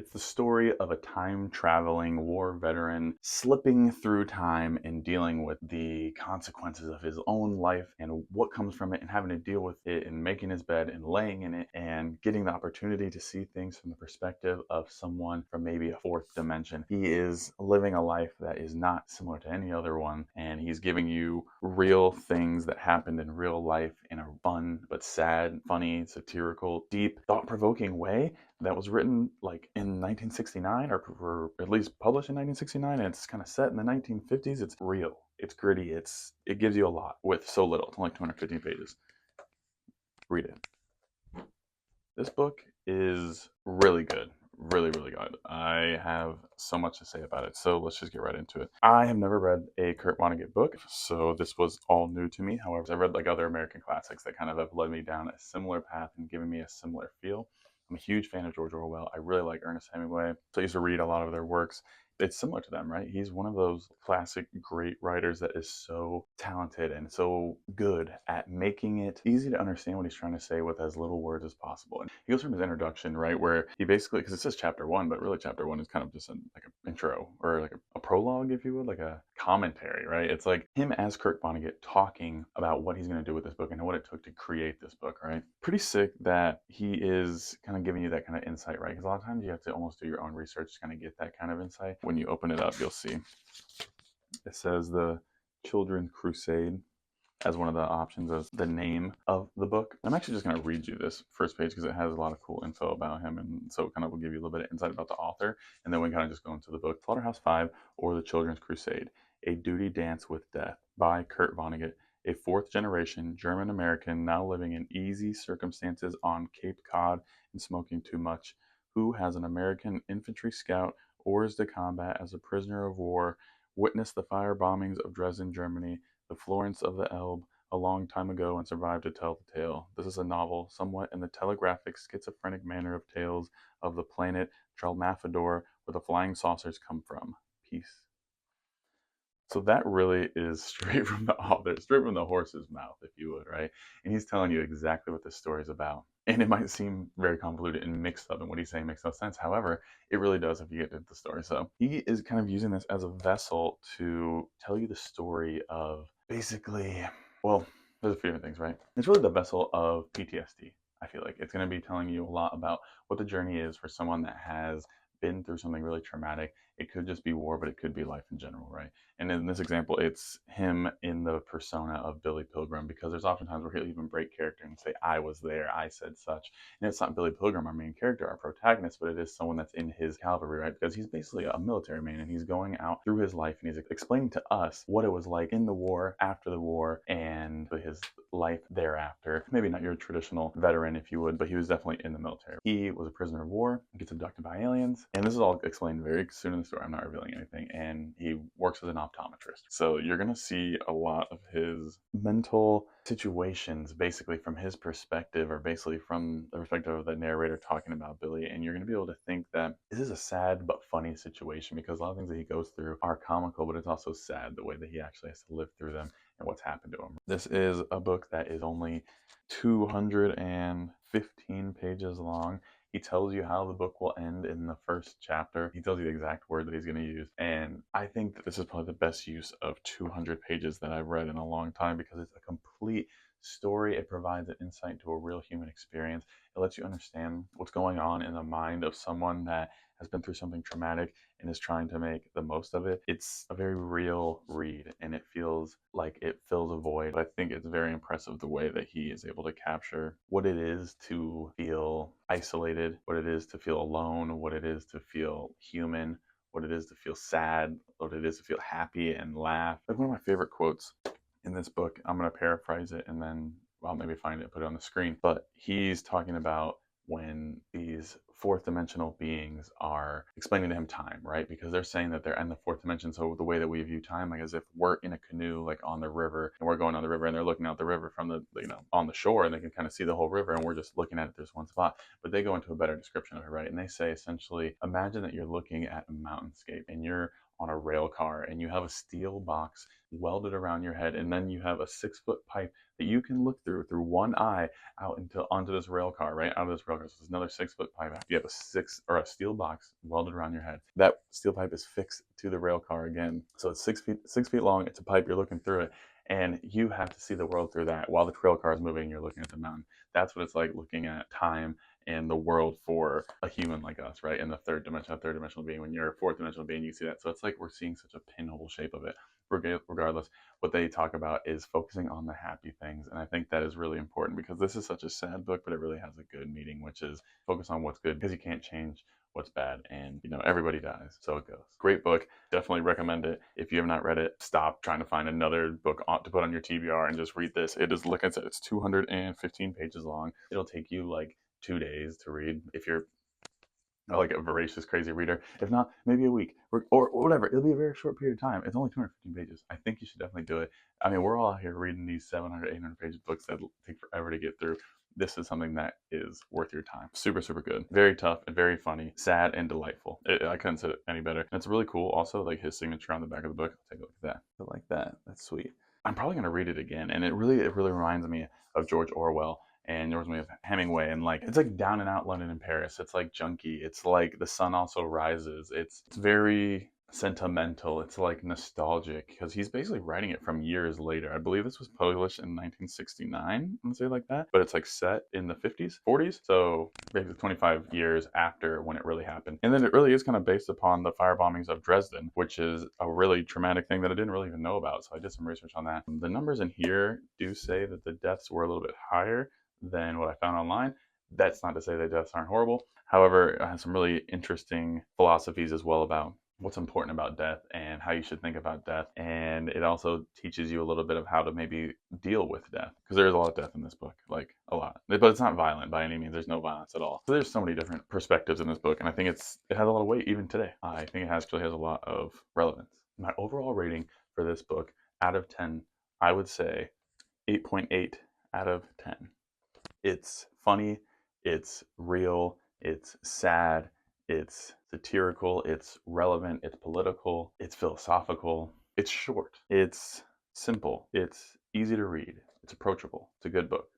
It's the story of a time-traveling war veteran slipping through time and dealing with the consequences of his own life and what comes from it, and having to deal with it and making his bed and laying in it and getting the opportunity to see things from the perspective of someone from maybe a fourth dimension. He is living a life that is not similar to any other one, and he's giving you real things that happened in real life in a fun but sad, funny, satirical, deep, thought-provoking way that was written like in 1969, or at least published in 1969, and it's kind of set in the 1950s. It's real, it's gritty, it gives you a lot with so little. It's only 215 pages. Read it. This book is really good. Really, really good. I have so much to say about it, so let's just get right into it. I have never read a Kurt Vonnegut book, so this was all new to me. However, I read like other American classics that kind of have led me down a similar path and given me a similar feel. I'm a huge fan of George Orwell. I really like Ernest Hemingway, so I used to read a lot of their works. It's similar to them, right? He's one of those classic great writers that is so talented and so good at making it easy to understand what he's trying to say with as little words as possible. And he goes from his introduction, right, where he basically, because it says chapter one, but really chapter one is kind of just like an intro, or like a prologue, if you would, like a commentary, right? It's like him as Kurt Vonnegut talking about what he's going to do with this book and what it took to create this book, right? Pretty sick that he is kind of giving you that kind of insight, right? Because a lot of times you have to almost do your own research to kind of get that kind of insight. When you open it up, you'll see it says the Children's Crusade as one of the options as the name of the book. I'm actually just going to read you this first page because it has a lot of cool info about him, and so it kind of will give you a little bit of insight about the author, and then we kind of just go into the book. Slaughterhouse-Five, or the Children's Crusade, A Duty Dance with Death by Kurt Vonnegut, a fourth-generation German-American now living in easy circumstances on Cape Cod and smoking too much, who has an American infantry scout, oars to combat as a prisoner of war, witnessed the fire bombings of Dresden, Germany, the Florence of the Elbe a long time ago, and survived to tell the tale. This is a novel, somewhat in the telegraphic, schizophrenic manner of tales of the planet Tralmafador, where the flying saucers come from. Peace. So that really is straight from the author, straight from the horse's mouth, if you would, right? And he's telling you exactly what this story is about. And it might seem very convoluted and mixed up, and what he's saying makes no sense. However, it really does if you get into the story. So he is kind of using this as a vessel to tell you the story of basically, well, there's a few different things, right? It's really the vessel of PTSD. I feel like it's going to be telling you a lot about what the journey is for someone that has been through something really traumatic. It could just be war, but it could be life in general, right? And in this example, it's him in the persona of Billy Pilgrim, because there's oftentimes where he'll even break character and say, I was there, I said such. And it's not Billy Pilgrim, our main character, our protagonist, but it is someone that's in his cavalry, right? Because he's basically a military man, and he's going out through his life, and he's explaining to us what it was like in the war, after the war, and his life thereafter. Maybe not your traditional veteran, if you would, but he was definitely in the military. He was a prisoner of war, gets abducted by aliens, and this is all explained very soon in the story. I'm not revealing anything. And he works as an optometrist. So you're going to see a lot of his mental situations basically from his perspective, or basically from the perspective of the narrator talking about Billy. And you're going to be able to think that this is a sad but funny situation, because a lot of things that he goes through are comical, but it's also sad the way that he actually has to live through them and what's happened to him. This is a book that is only 215 pages long. He tells you how the book will end in the first chapter. He tells you the exact word that he's going to use. And I think that this is probably the best use of 200 pages that I've read in a long time, because it's a complete story. It provides an insight into a real human experience. It lets you understand what's going on in the mind of someone that has been through something traumatic and is trying to make the most of it. It's a very real read, and it feels like it fills a void. But I think it's very impressive the way that he is able to capture what it is to feel isolated, what it is to feel alone, what it is to feel human, what it is to feel sad, what it is to feel happy and laugh. Like, one of my favorite quotes in this book, I'm going to paraphrase it and then I'll maybe find it and put it on the screen. But he's talking about when these fourth dimensional beings are explaining to him time, right? Because they're saying that they're in the fourth dimension. So the way that we view time, like as if we're in a canoe, like on the river, and we're going on the river, and they're looking out the river from the, on the shore, and they can kind of see the whole river, and we're just looking at it, there's one spot. But they go into a better description of it, right? And they say essentially, imagine that you're looking at a mountainscape, and you're on a rail car, and you have a steel box welded around your head, and then you have a 6 foot pipe that you can look through one eye out into onto this rail car, right out of this rail car. So there's another 6 foot pipe. You have a steel box welded around your head. That steel pipe is fixed to the rail car again. So it's 6 feet long. It's a pipe. You're looking through it, and you have to see the world through that while the rail car is moving. You're looking at the mountain. That's what it's like looking at time and the world for a human like us, right? In the third dimension, a third dimensional being. When you're a fourth dimensional being, you see that. So it's like we're seeing such a pinhole shape of it. Regardless, what they talk about is focusing on the happy things, and I think that is really important because this is such a sad book, but it really has a good meaning, which is focus on what's good because you can't change what's bad, and everybody dies, so it goes. Great book, definitely recommend it. If you have not read it, stop trying to find another book to put on your TBR and just read this. It is, like I said, it's 215 pages long. It'll take you like 2 days to read if you're like a voracious, crazy reader. If not, maybe a week or whatever. It'll be a very short period of time. It's only 215 pages. I think you should definitely do it. I mean, we're all out here reading these 700, 800 page books that take forever to get through. This is something that is worth your time. Super, super good. Very tough and very funny, sad and delightful. I couldn't say it any better. And it's really cool. Also, like his signature on the back of the book. Take a look at that. I like that. That's sweet. I'm probably gonna read it again, and it really reminds me of George Orwell and there was me of Hemingway, and like it's like down and out London and Paris. It's like junky. It's like The Sun Also Rises. It's very sentimental. It's like nostalgic because he's basically writing it from years later. I believe this was published in 1969, I'm say like that, but it's like set in the 50s, 40s, so basically 25 years after when it really happened. And then it really is kind of based upon the fire bombings of Dresden, which is a really traumatic thing that I didn't really even know about. So I did some research on that. The numbers in here do say that the deaths were a little bit higher than what I found online. That's not to say that deaths aren't horrible. However, it has some really interesting philosophies as well about what's important about death and how you should think about death. And it also teaches you a little bit of how to maybe deal with death, because there is a lot of death in this book, like a lot. But it's not violent by any means. There's no violence at all. So there's so many different perspectives in this book, and I think it has a lot of weight even today. I think it actually has a lot of relevance. My overall rating for this book out of 10, I would say 8.8 out of 10. It's funny, it's real, it's sad, it's satirical, it's relevant, it's political, it's philosophical, it's short, it's simple, it's easy to read, it's approachable, it's a good book.